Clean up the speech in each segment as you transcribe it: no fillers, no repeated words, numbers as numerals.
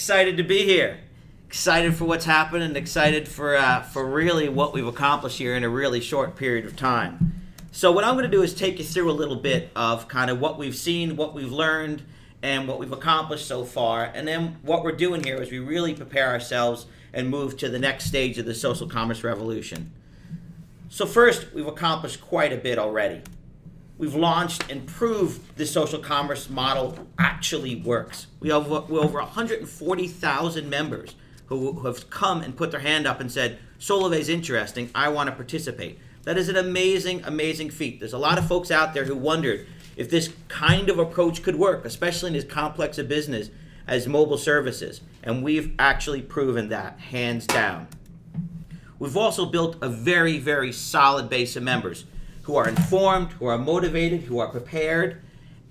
Excited to be here. Excited for what's happened and excited for really what we've accomplished here in a really short period of time. So what I'm going to do is take you through a little bit of kind of what we've seen, what we've learned, and what we've accomplished so far. And then what we're doing here is we really prepare ourselves and move to the next stage of the social commerce revolution. So first, we've accomplished quite a bit already. We've launched and proved the social commerce model actually works. We have over 140,000 members who have come and put their hand up and said, Solavei is interesting, I want to participate. That is an amazing, amazing feat. There's a lot of folks out there who wondered if this kind of approach could work, especially in as complex a business as mobile services. And we've actually proven that, hands down. We've also built a very, very solid base of members who are informed, who are motivated, who are prepared.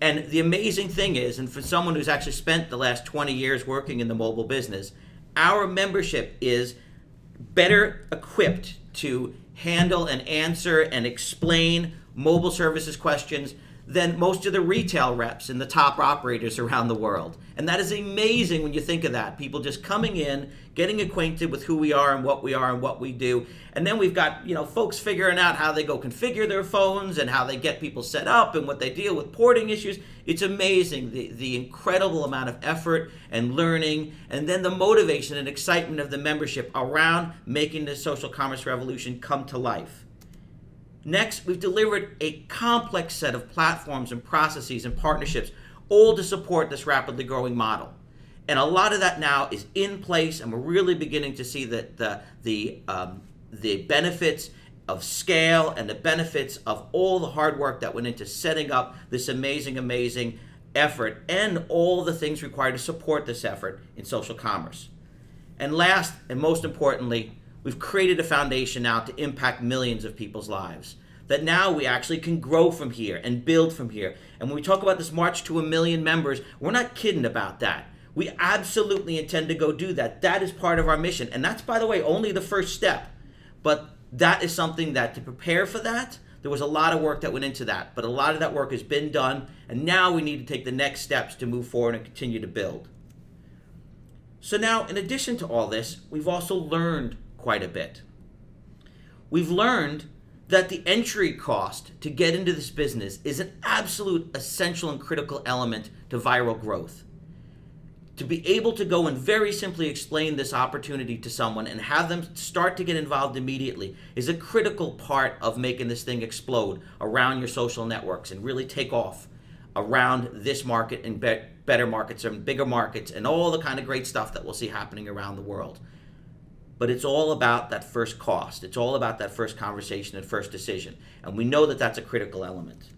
And the amazing thing is, and for someone who's actually spent the last 20 years working in the mobile business, our membership is better equipped to handle and answer and explain mobile services questions than most of the retail reps and the top operators around the world. And that is amazing when you think of that. People just coming in, getting acquainted with who we are and what we do. And then we've got, folks figuring out how they go configure their phones and how they get people set up and what they deal with porting issues. It's amazing, the incredible amount of effort and learning, and then the motivation and excitement of the membership around making the social commerce revolution come to life. Next, we've delivered a complex set of platforms and processes and partnerships, all to support this rapidly growing model. And a lot of that now is in place, and we're really beginning to see the benefits of scale and the benefits of all the hard work that went into setting up this amazing, amazing effort and all the things required to support this effort in social commerce. And last, and most importantly, we've created a foundation now to impact millions of people's lives. That now we actually can grow from here and build from here. And when we talk about this march to 1 million members, we're not kidding about that. We absolutely intend to go do that. That is part of our mission. And that's, by the way, only the first step. But that is something that to prepare for that, there was a lot of work that went into that. But a lot of that work has been done. And now we need to take the next steps to move forward and continue to build. So now, in addition to all this, we've also learned quite a bit. We've learned that the entry cost to get into this business is an absolute essential and critical element to viral growth. To be able to go and very simply explain this opportunity to someone and have them start to get involved immediately is a critical part of making this thing explode around your social networks and really take off around this market and better markets and bigger markets and all the kind of great stuff that we'll see happening around the world. But it's all about that first cost. It's all about that first conversation and first decision. And we know that that's a critical element.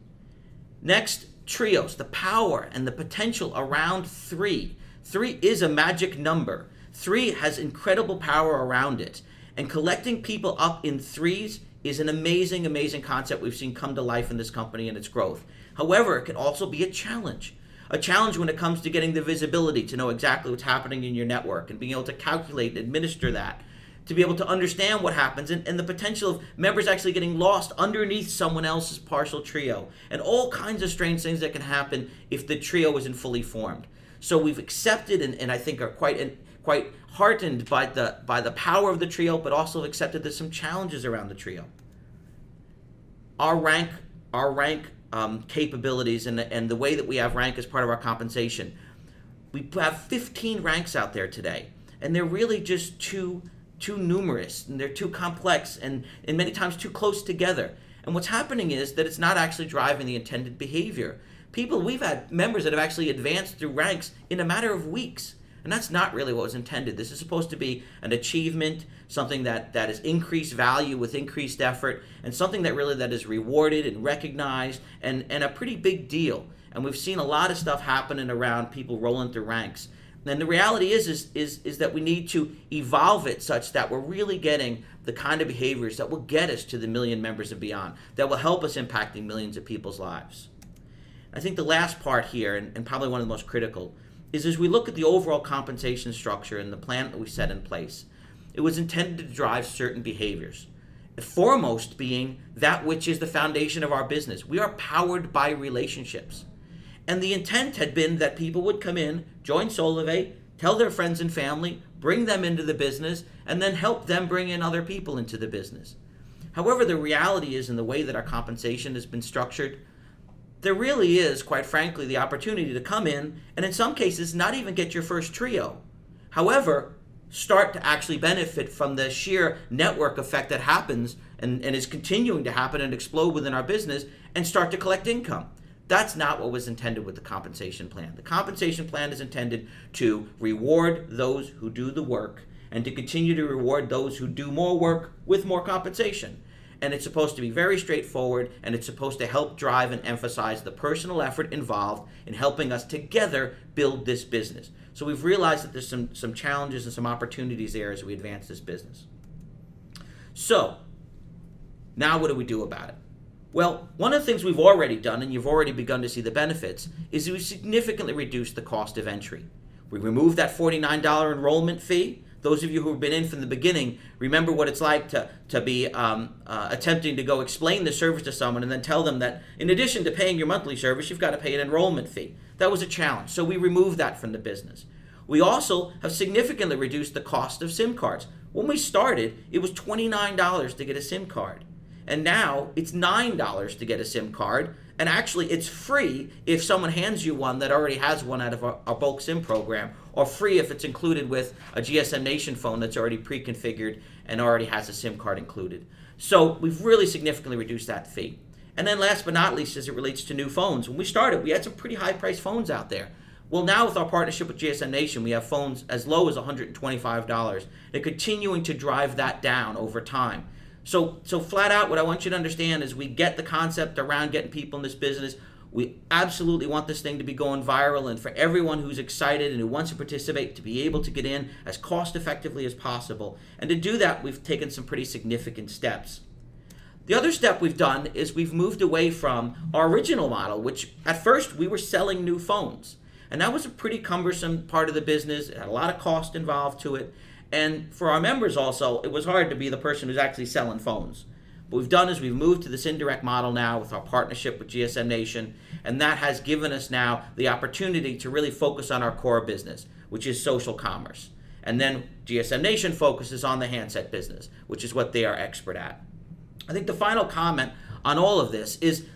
Next, trios, the power and the potential around 3. 3 is a magic number. 3 has incredible power around it. And collecting people up in 3s is an amazing, amazing concept we've seen come to life in this company and its growth. However, it can also be a challenge. A challenge when it comes to getting the visibility to know exactly what's happening in your network and being able to calculate and administer that, to be able to understand what happens and the potential of members actually getting lost underneath someone else's partial trio and all kinds of strange things that can happen if the trio isn't fully formed. So we've accepted and I think are quite heartened by the power of the trio, but also accepted there's some challenges around the trio. Our rank capabilities and the way that we have rank as part of our compensation. We have 15 ranks out there today, and they're really just too numerous, and they're too complex, and many times too close together. And what's happening is that it's not actually driving the intended behavior. We've had members that have actually advanced through ranks in a matter of weeks. And that's not really what was intended. This is supposed to be an achievement, something that is increased value with increased effort, and something that is rewarded and recognized, and a pretty big deal. And we've seen a lot of stuff happening around people rolling through ranks. And the reality is that we need to evolve it such that we're really getting the kind of behaviors that will get us to the 1 million members and beyond, that will help us impacting millions of people's lives. I think the last part here, and probably one of the most critical, is as we look at the overall compensation structure and the plan that we set in place, it was intended to drive certain behaviors. Foremost being that which is the foundation of our business. We are powered by relationships. And the intent had been that people would come in, join Solavei, tell their friends and family, bring them into the business, and then help them bring in other people into the business. However, the reality is, in the way that our compensation has been structured, there really is, quite frankly, the opportunity to come in and in some cases not even get your first trio. However, start to actually benefit from the sheer network effect that happens and is continuing to happen and explode within our business and start to collect income. That's not what was intended with the compensation plan. The compensation plan is intended to reward those who do the work and to continue to reward those who do more work with more compensation. And it's supposed to be very straightforward, and it's supposed to help drive and emphasize the personal effort involved in helping us together build this business. So we've realized that there's some challenges and some opportunities there as we advance this business. So now what do we do about it? Well, one of the things we've already done, and you've already begun to see the benefits, is we've significantly reduced the cost of entry. We removed that $49 enrollment fee. Those of you who have been in from the beginning remember what it's like to be attempting to go explain the service to someone and then tell them that in addition to paying your monthly service, you've got to pay an enrollment fee. That was a challenge, so we removed that from the business. We also have significantly reduced the cost of SIM cards. When we started, it was $29 to get a SIM card. And now it's $9 to get a SIM card. And actually, it's free if someone hands you one that already has one out of our bulk SIM program, or free if it's included with a GSM Nation phone that's already pre-configured and already has a SIM card included. So we've really significantly reduced that fee. And then last but not least, as it relates to new phones, when we started, we had some pretty high-priced phones out there. Well, now with our partnership with GSM Nation, we have phones as low as $125. They're continuing to drive that down over time. So flat out, what I want you to understand is we get the concept around getting people in this business. We absolutely want this thing to be going viral, and for everyone who's excited and who wants to participate to be able to get in as cost effectively as possible. And to do that, we've taken some pretty significant steps. The other step we've done is we've moved away from our original model, which at first we were selling new phones. And that was a pretty cumbersome part of the business. It had a lot of cost involved to it. And for our members also, it was hard to be the person who's actually selling phones. What we've done is we've moved to this indirect model now with our partnership with GSM Nation, and that has given us now the opportunity to really focus on our core business, which is social commerce. And then GSM Nation focuses on the handset business, which is what they are expert at. I think the final comment on all of this is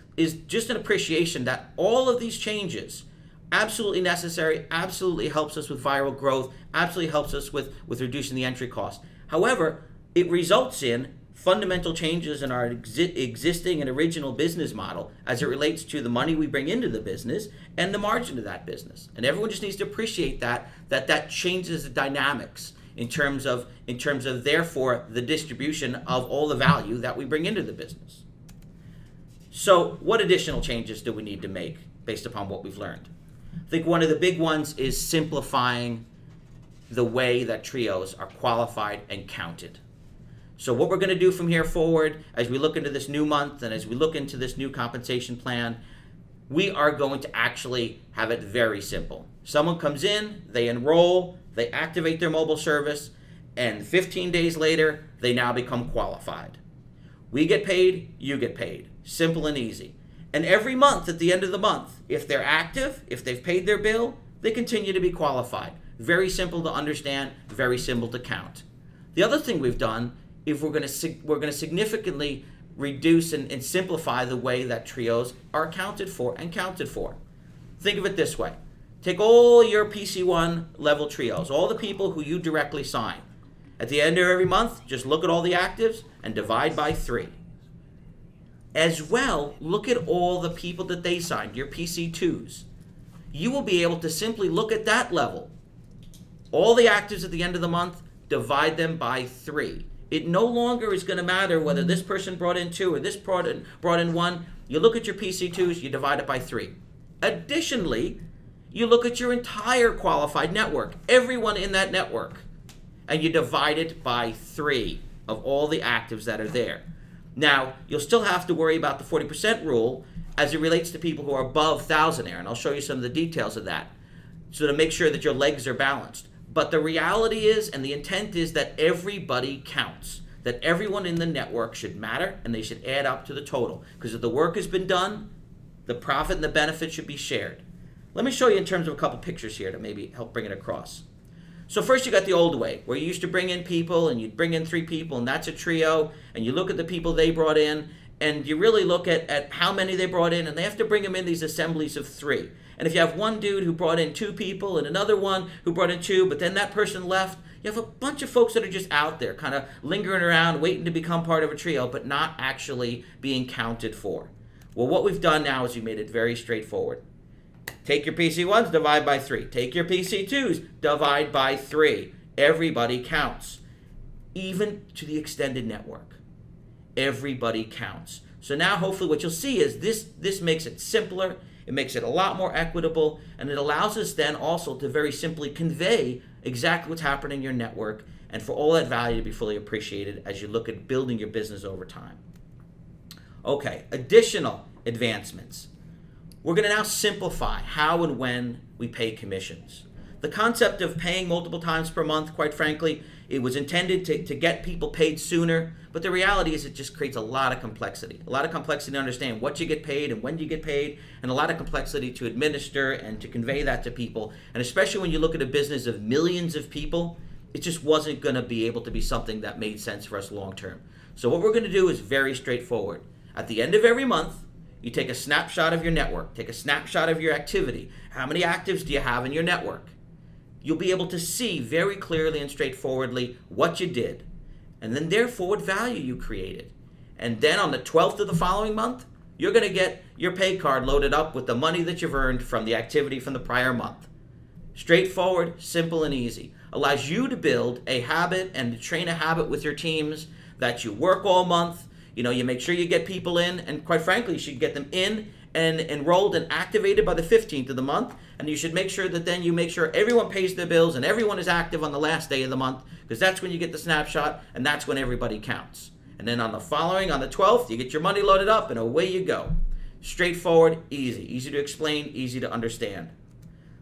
just an appreciation that all of these changes absolutely necessary, absolutely helps us with viral growth, absolutely helps us with reducing the entry cost. However, it results in fundamental changes in our existing and original business model as it relates to the money we bring into the business and the margin of that business. And everyone just needs to appreciate that changes the dynamics in terms of therefore the distribution of all the value that we bring into the business. So what additional changes do we need to make based upon what we've learned? I think one of the big ones is simplifying the way that trios are qualified and counted. So what we're going to do from here forward, as we look into this new month and as we look into this new compensation plan, we are going to actually have it very simple. Someone comes in, they enroll, they activate their mobile service, and 15 days later, they now become qualified. We get paid, you get paid. Simple and easy. And every month, at the end of the month, if they're active, if they've paid their bill, they continue to be qualified. Very simple to understand, very simple to count. The other thing we've done is we're going to significantly reduce and simplify the way that trios are accounted for and counted for. Think of it this way. Take all your PC1 level trios, all the people who you directly sign. At the end of every month, just look at all the actives and divide by 3. As well, look at all the people that they signed, your PC2s. You will be able to simply look at that level. All the actives at the end of the month, divide them by 3. It no longer is going to matter whether this person brought in 2 or this brought in 1. You look at your PC2s, you divide it by 3. Additionally, you look at your entire qualified network, everyone in that network, and you divide it by 3 of all the actives that are there. Now, you'll still have to worry about the 40% rule as it relates to people who are above 1,000 there, and I'll show you some of the details of that, so to make sure that your legs are balanced. But the reality is, and the intent is, that everybody counts, that everyone in the network should matter, and they should add up to the total. Because if the work has been done, the profit and the benefit should be shared. Let me show you in terms of a couple pictures here to maybe help bring it across. So first you got the old way, where you used to bring in people and you'd bring in 3 people and that's a trio, and you look at the people they brought in and you really look at how many they brought in, and they have to bring them in these assemblies of 3. And if you have one dude who brought in 2 people and another one who brought in 2, but then that person left, you have a bunch of folks that are just out there kind of lingering around waiting to become part of a trio but not actually being counted for. Well, what we've done now is we made it very straightforward. Take your PC1s, divide by 3. Take your PC2s, divide by 3. Everybody counts. Even to the extended network. Everybody counts. So now hopefully what you'll see is this makes it simpler, it makes it a lot more equitable, and it allows us then also to very simply convey exactly what's happening in your network and for all that value to be fully appreciated as you look at building your business over time. Okay, additional advancements. We're going to now simplify how and when we pay commissions. The concept of paying multiple times per month, quite frankly, it was intended to get people paid sooner, but the reality is it just creates a lot of complexity. A lot of complexity to understand what you get paid and when you get paid, and a lot of complexity to administer and to convey that to people. And especially when you look at a business of millions of people, it just wasn't going to be able to be something that made sense for us long term. So what we're going to do is very straightforward. At the end of every month, you take a snapshot of your network, take a snapshot of your activity. How many actives do you have in your network? You'll be able to see very clearly and straightforwardly what you did, and then therefore what value you created. And then on the 12th of the following month, you're going to get your pay card loaded up with the money that you've earned from the activity from the prior month. Straightforward, simple, and easy. Allows you to build a habit and to train a habit with your teams that you work all month. You know, you make sure you get people in, and quite frankly, you should get them in and enrolled and activated by the 15th of the month. And you should make sure that then you make sure everyone pays their bills and everyone is active on the last day of the month, because that's when you get the snapshot and that's when everybody counts. And then on the 12th, you get your money loaded up and away you go. Straightforward, easy to explain, easy to understand.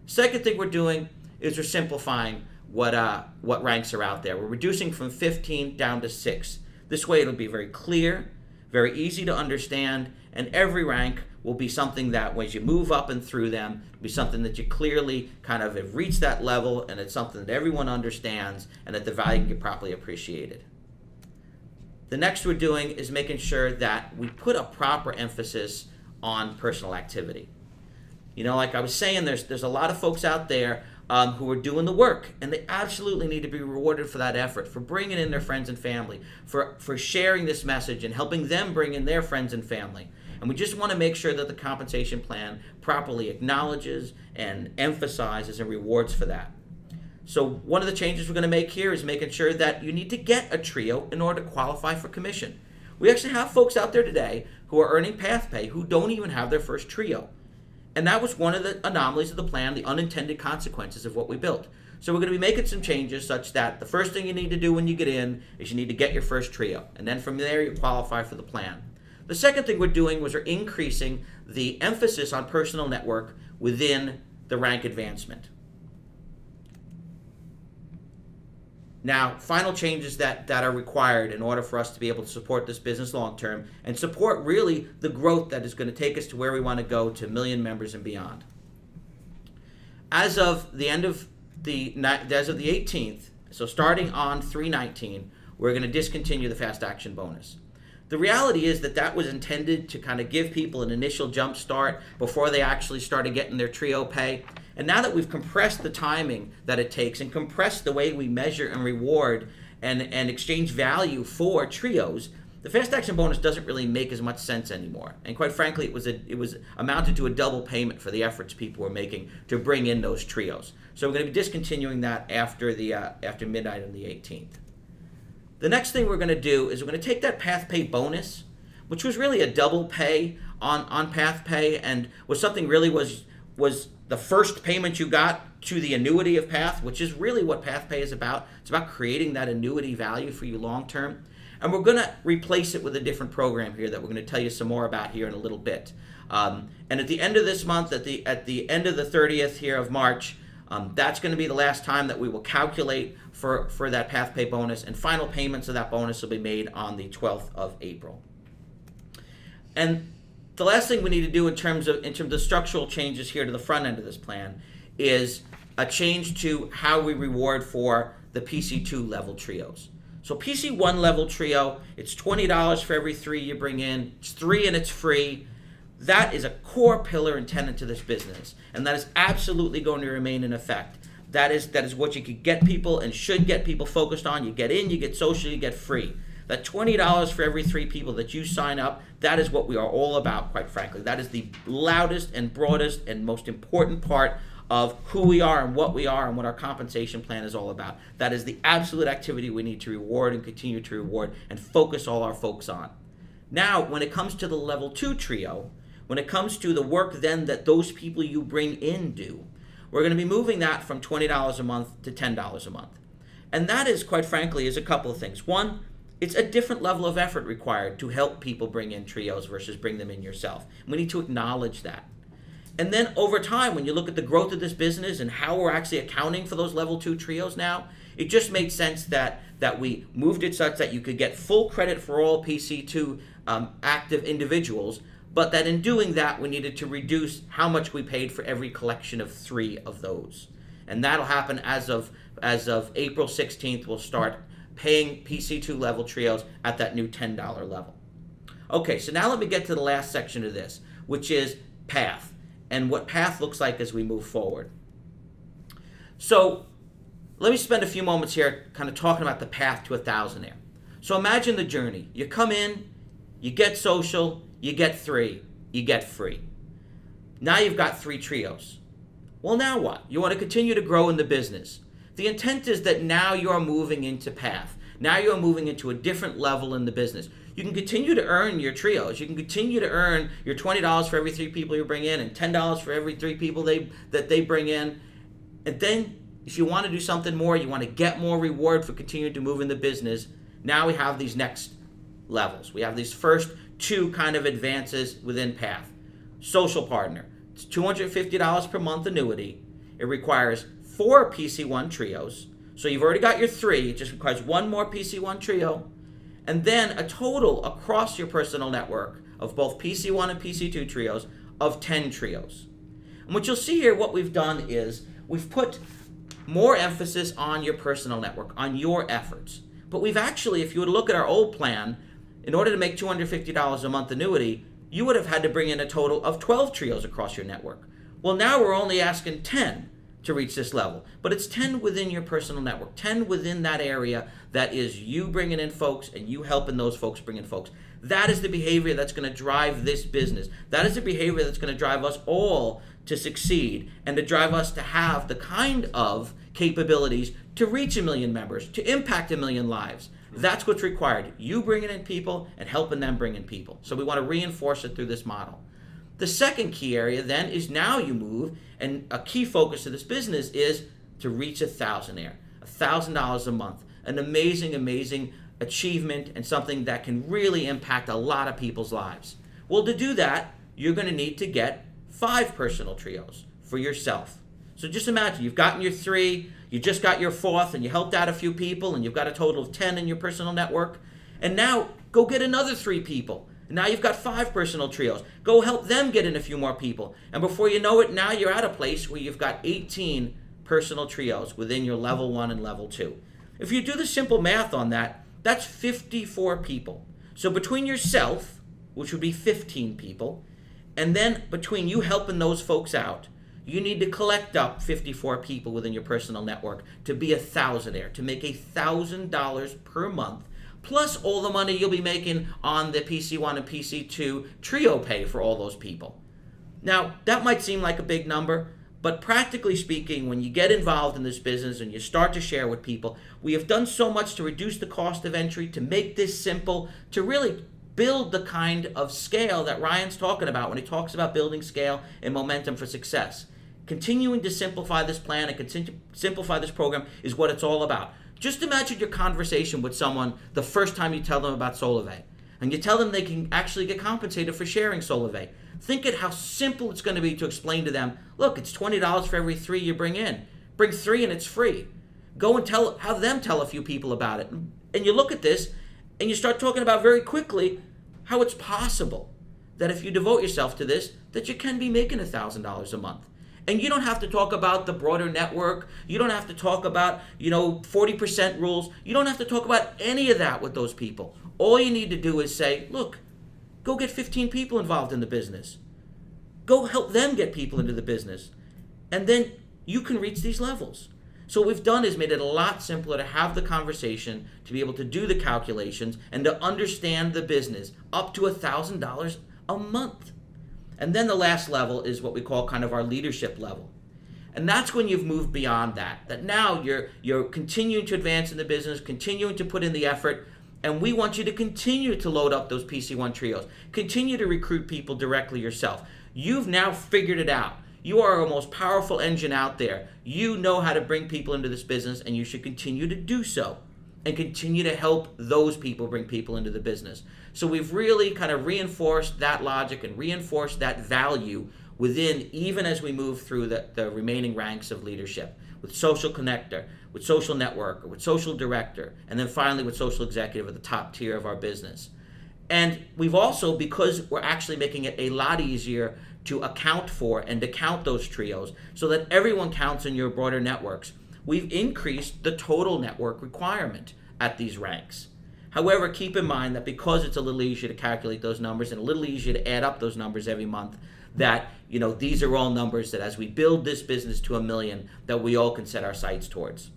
Second thing we're doing is we're simplifying what ranks are out there. We're reducing from 15 down to 6. This way it'll be very clear, very easy to understand, and every rank will be something that as you move up and through them, it'll be something that you clearly kind of have reached that level, and it's something that everyone understands and that the value can get properly appreciated. The next we're doing is making sure that we put a proper emphasis on personal activity. You know, like I was saying, there's a lot of folks out there who are doing the work, and they absolutely need to be rewarded for that effort, for bringing in their friends and family, for sharing this message and helping them bring in their friends and family. And we just want to make sure that the compensation plan properly acknowledges and emphasizes and rewards for that. So one of the changes we're going to make here is making sure that you need to get a trio in order to qualify for commission. We actually have folks out there today who are earning path pay who don't even have their first trio. And that was one of the anomalies of the plan, the unintended consequences of what we built. So we're going to be making some changes such that the first thing you need to do when you get in is you need to get your first trio. And then from there, you qualify for the plan. The second thing we're doing was we're increasing the emphasis on personal network within the rank advancement. Now, final changes that are required in order for us to be able to support this business long term and support really the growth that is going to take us to where we want to go to 1 million members and beyond. As of the 18th, so starting on 3/19, we're going to discontinue the fast action bonus. The reality is that was intended to kind of give people an initial jump start before they actually started getting their trio pay. And now that we've compressed the timing that it takes and compressed the way we measure and reward and exchange value for trios, the fast action bonus doesn't really make as much sense anymore. And quite frankly, it was amounted to a double payment for the efforts people were making to bring in those trios. So we're going to be discontinuing that after midnight on the 18th. The next thing we're going to do is we're going to take that path pay bonus, which was really a double pay on path pay and was something really was the first payment you got to the annuity of path, which is really what path pay is about. It's about creating that annuity value for you long term. And we're going to replace it with a different program here that we're going to tell you some more about here in a little bit. And at the end of this month, at the end of the 30th here of March, that's going to be the last time that we will calculate for that path pay bonus, and final payments of that bonus will be made on the 12th of April. And the last thing we need to do in terms of structural changes here to the front end of this plan is a change to how we reward for the PC2 level trios. So PC1 level trio, it's $20 for every 3 you bring in. It's 3 and it's free. That is a core pillar and tenet to this business, and that is absolutely going to remain in effect. That is what you could get people and should get people focused on. You get in, you get social, you get free. That $20 for every 3 people that you sign up, that is what we are all about, quite frankly. That is the loudest and broadest and most important part of who we are and what our compensation plan is all about. That is the absolute activity we need to reward and continue to reward and focus all our folks on. Now, when it comes to the level 2 trio, when it comes to the work then that those people you bring in do, we're going to be moving that from $20 a month to $10 a month. And that is, quite frankly, is a couple of things. One, it's a different level of effort required to help people bring in trios versus bring them in yourself. We need to acknowledge that. And then over time, when you look at the growth of this business and how we're actually accounting for those level 2 trios now, it just made sense that we moved it such that you could get full credit for all PC2 active individuals, but that in doing that, we needed to reduce how much we paid for every collection of 3 of those. And that'll happen as of April 16th, we'll start paying PC2 level trios at that new $10 level. Okay, so now let me get to the last section of this, which is path, and what path looks like as we move forward. So let me spend a few moments here kind of talking about the path to 1,000 there. So imagine the journey. You come in, you get social, you get 3, you get free. Now you've got 3 trios. Well, now what? You want to continue to grow in the business. The intent is that now you're moving into path. Now you're moving into a different level in the business. You can continue to earn your trios. You can continue to earn your $20 for every 3 people you bring in and $10 for every 3 people that they bring in. And then if you want to do something more, you want to get more reward for continuing to move in the business, now we have these next levels. We have these first 2 kind of advances within path. Social partner. It's $250 per month annuity. It requires 4 PC1 trios. So you've already got your 3. It just requires 1 more PC1 trio. And then a total across your personal network of both PC1 and PC2 trios of 10 trios. And what you'll see here, what we've done is we've put more emphasis on your personal network, on your efforts. But we've actually, if you would look at our old plan, in order to make $250 a month annuity, you would have had to bring in a total of 12 trios across your network. Well, now we're only asking 10 to reach this level. But it's 10 within your personal network, 10 within that area that is you bringing in folks and you helping those folks bring in folks. That is the behavior that's going to drive this business. That is the behavior that's going to drive us all to succeed and to drive us to have the kind of capabilities to reach 1 million members, to impact 1 million lives. That's what's required. You bringing in people and helping them bring in people. So we want to reinforce it through this model. The second key area then is now you move, and a key focus of this business is to reach 1,000 there, $1,000 a month. An amazing, amazing achievement and something that can really impact a lot of people's lives. Well, to do that, you're going to need to get 5 personal trios for yourself. So just imagine you've gotten your 3, you just got your 4th, and you helped out a few people, and you've got a total of 10 in your personal network. And now go get another 3 people. And now you've got 5 personal trios. Go help them get in a few more people. And before you know it, now you're at a place where you've got 18 personal trios within your level 1 and level 2. If you do the simple math on that, that's 54 people. So between yourself, which would be 15 people, and then between you helping those folks out, you need to collect up 54 people within your personal network to be 1,000 there, to make $1,000 per month, plus all the money you'll be making on the PC1 and PC2 trio pay for all those people. Now, that might seem like a big number, but practically speaking, when you get involved in this business and you start to share with people, we have done so much to reduce the cost of entry, to make this simple, to really build the kind of scale that Ryan's talking about when he talks about building scale and momentum for success. Continuing to simplify this plan and simplify this program is what it's all about. Just imagine your conversation with someone the first time you tell them about Solavei, and you tell them they can actually get compensated for sharing Solavei. Think of how simple it's going to be to explain to them, look, it's $20 for every 3 you bring in. Bring 3 and it's free. Go and have them tell a few people about it. And you look at this and you start talking about very quickly how it's possible that if you devote yourself to this, that you can be making $1,000 a month. And you don't have to talk about the broader network. You don't have to talk about, 40% rules. You don't have to talk about any of that with those people. All you need to do is say, look, go get 15 people involved in the business. Go help them get people into the business. And then you can reach these levels. So what we've done is made it a lot simpler to have the conversation, to be able to do the calculations, and to understand the business up to $1,000 a month. And then the last level is what we call kind of our leadership level. And that's when you've moved beyond that. That now you're continuing to advance in the business, continuing to put in the effort, and we want you to continue to load up those PC1 trios. Continue to recruit people directly yourself. You've now figured it out. You are our most powerful engine out there. You know how to bring people into this business, and you should continue to do so and continue to help those people bring people into the business. So we've really kind of reinforced that logic and reinforced that value within, even as we move through the remaining ranks of leadership, with social connector, with social networker, with social director, and then finally with social executive at the top tier of our business. And we've also, because we're actually making it a lot easier to account for and to count those trios so that everyone counts in your broader networks, we've increased the total network requirement at these ranks. However, keep in mind that because it's a little easier to calculate those numbers and a little easier to add up those numbers every month, that these are all numbers that as we build this business to 1 million, that we all can set our sights towards.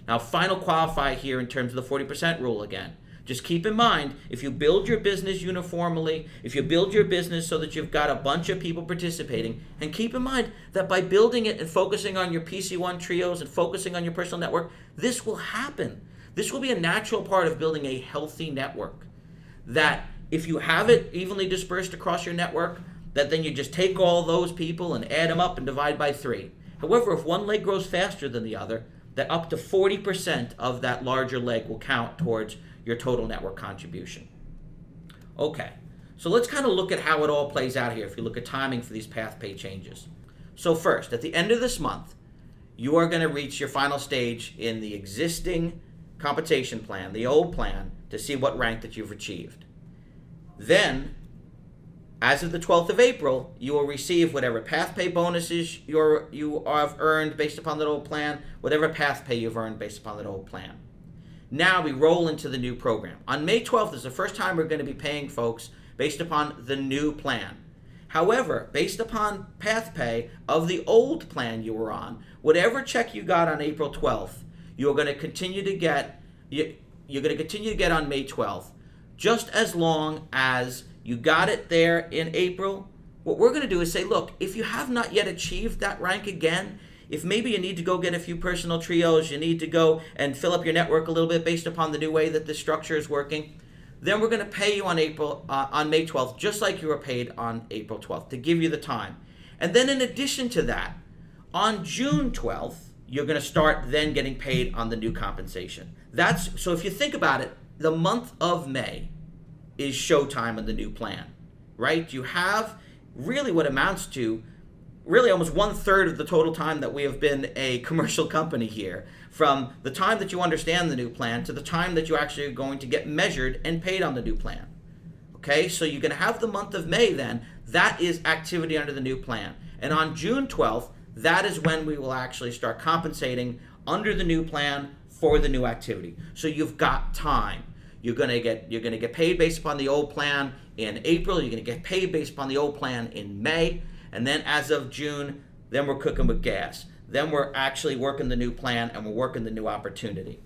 Now, final qualifier here in terms of the 40% rule again. Just keep in mind, if you build your business uniformly, if you build your business so that you've got a bunch of people participating, and keep in mind that by building it and focusing on your PC1 trios and focusing on your personal network, this will happen. This will be a natural part of building a healthy network. That if you have it evenly dispersed across your network, that then you just take all those people and add them up and divide by 3. However, if one leg grows faster than the other, that up to 40% of that larger leg will count towards your total network contribution. Okay, so let's kind of look at how it all plays out here if you look at timing for these path pay changes. So first, at the end of this month, you are going to reach your final stage in the existing compensation plan, the old plan, to see what rank that you've achieved. Then, as of the 12th of April, you will receive whatever path pay bonuses you have earned based upon that old plan, whatever path pay you've earned based upon that old plan. Now we roll into the new program. On May 12th is the first time we're going to be paying folks based upon the new plan. However, based upon path pay of the old plan you were on, whatever check you got on April 12th, you're going to continue to get on May 12th, just as long as you got it there in April. What we're going to do is say, look, if you have not yet achieved that rank again, if maybe you need to go get a few personal trios, you need to go and fill up your network a little bit based upon the new way that the structure is working, then we're going to pay you on May 12th, just like you were paid on April 12th, to give you the time. And then in addition to that, on June 12th, you're going to start then getting paid on the new compensation. So if you think about it, the month of May is showtime on the new plan, right? You have really what amounts to really almost 1/3 of the total time that we have been a commercial company here, from the time that you understand the new plan to the time that you actually are going to get measured and paid on the new plan. Okay, so you're going to have the month of May then. That is activity under the new plan. And on June 12th, that is when we will actually start compensating under the new plan for the new activity. So you've got time. You're going to get paid based upon the old plan in April. You're going to get paid based upon the old plan in May. And then as of June, then we're cooking with gas. Then we're actually working the new plan and we're working the new opportunity.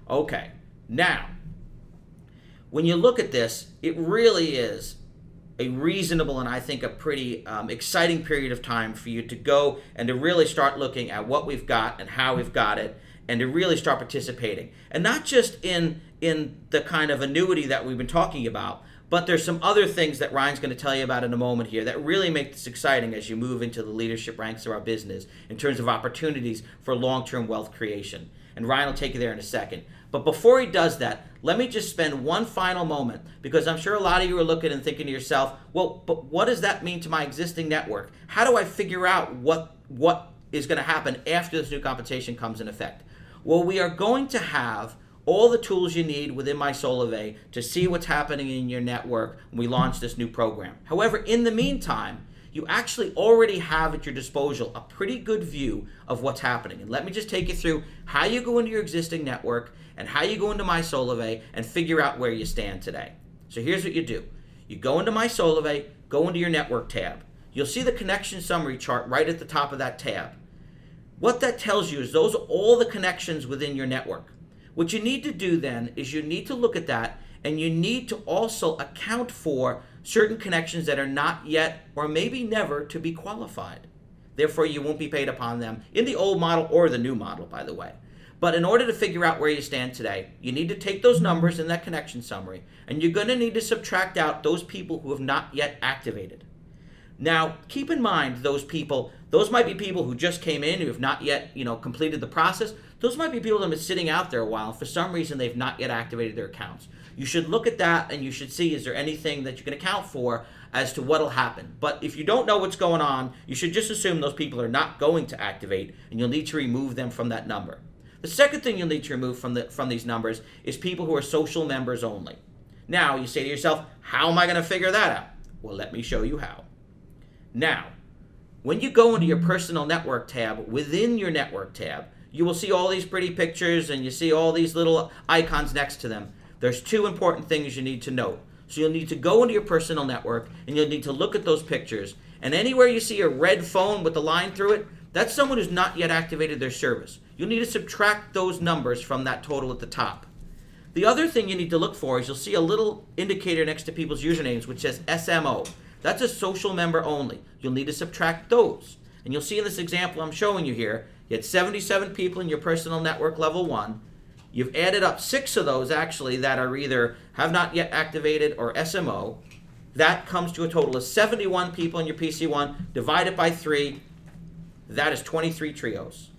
Okay, now, when you look at this, it really is a reasonable and I think a pretty exciting period of time for you to go and to really start looking at what we've got and how we've got it, and to really start participating. And not just in the kind of annuity that we've been talking about, but there's some other things that Ryan's going to tell you about in a moment here that really make this exciting as you move into the leadership ranks of our business in terms of opportunities for long-term wealth creation. And Ryan will take you there in a second. But before he does that, let me just spend one final moment, because I'm sure a lot of you are looking and thinking to yourself, well, but what does that mean to my existing network? How do I figure out what is going to happen after this new compensation comes in effect? Well, we are going to have all the tools you need within my Solavei to see what's happening in your network when we launch this new program. However, in the meantime, you actually already have at your disposal a pretty good view of what's happening. And let me just take you through how you go into your existing network and how you go into My Solavei and figure out where you stand today. So here's what you do. You go into My Solavei, go into your network tab. You'll see the connection summary chart right at the top of that tab. What that tells you is those are all the connections within your network. What you need to do then is you need to look at that, and you need to also account for certain connections that are not yet or maybe never to be qualified. Therefore, you won't be paid upon them in the old model or the new model, by the way. But in order to figure out where you stand today, you need to take those numbers in that connection summary, and you're going to need to subtract out those people who have not yet activated. Now, keep in mind those people, those might be people who just came in, who have not yet, completed the process. Those might be people that have been sitting out there a while. For some reason, they've not yet activated their accounts. You should look at that, and you should see, is there anything that you can account for as to what will happen. But if you don't know what's going on, you should just assume those people are not going to activate, and you'll need to remove them from that number. The second thing you'll need to remove from these numbers is people who are social members only. Now, you say to yourself, how am I going to figure that out? Well, let me show you how. Now, when you go into your personal network tab, within your network tab, you will see all these pretty pictures and you see all these little icons next to them. There's two important things you need to note. So you'll need to go into your personal network and you'll need to look at those pictures. And anywhere you see a red phone with a line through it, that's someone who's not yet activated their service. You'll need to subtract those numbers from that total at the top. The other thing you need to look for is you'll see a little indicator next to people's usernames which says SMO. That's a social member only. You'll need to subtract those. And you'll see in this example I'm showing you here, you had 77 people in your personal network level 1. You've added up 6 of those actually that are either have not yet activated or SMO. That comes to a total of 71 people in your PC1 divided by 3. That is 23 trios.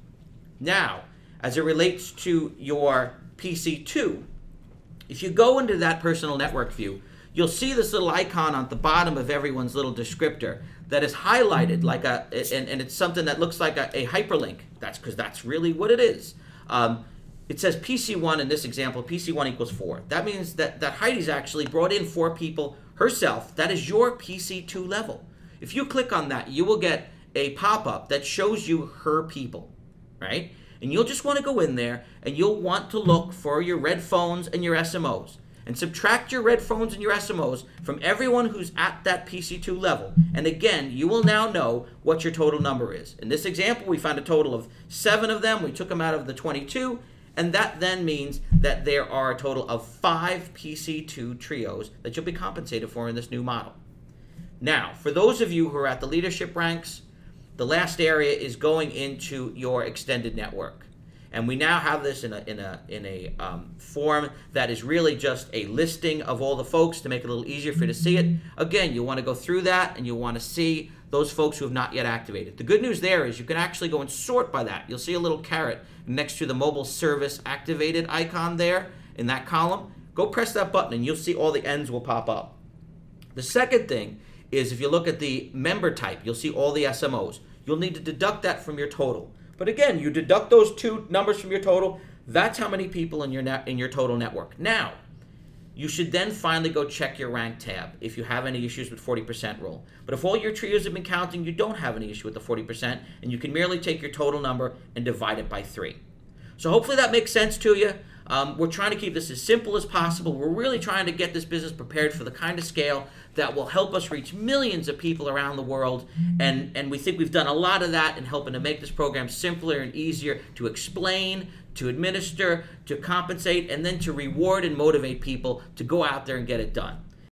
Now, as it relates to your PC2, if you go into that personal network view, you'll see this little icon on the bottom of everyone's little descriptor that is highlighted like and it's something that looks like a hyperlink. That's because that's really what it is. It says PC1 in this example, PC1 equals 4. That means that Heidi's actually brought in 4 people herself. That is your PC2 level. If you click on that, you will get a pop-up that shows you her people, right? And you'll just want to go in there and you'll want to look for your red phones and your SMOs. And subtract your red phones and your SMOs from everyone who's at that PC2 level. And again, you will now know what your total number is. In this example, we found a total of 7 of them. We took them out of the 22. And that then means that there are a total of 5 PC2 trios that you'll be compensated for in this new model. Now, for those of you who are at the leadership ranks, the last area is going into your extended network. And we now have this in a form that is really just a listing of all the folks to make it a little easier for you to see it. Again, you want to go through that and you want to see those folks who have not yet activated. The good news there is you can actually go and sort by that. You'll see a little caret next to the mobile service activated icon there in that column. Go press that button and you'll see all the ends will pop up. The second thing is if you look at the member type, you'll see all the SMOs. You'll need to deduct that from your total. But again, you deduct those 2 numbers from your total. That's how many people in your total network. Now, you should then finally go check your rank tab if you have any issues with 40% rule. But if all your trios have been counting, you don't have any issue with the 40%, and you can merely take your total number and divide it by 3. So hopefully that makes sense to you. We're trying to keep this as simple as possible. We're really trying to get this business prepared for the kind of scale that will help us reach millions of people around the world. And we think we've done a lot of that in helping to make this program simpler and easier to explain, to administer, to compensate, and then to reward and motivate people to go out there and get it done.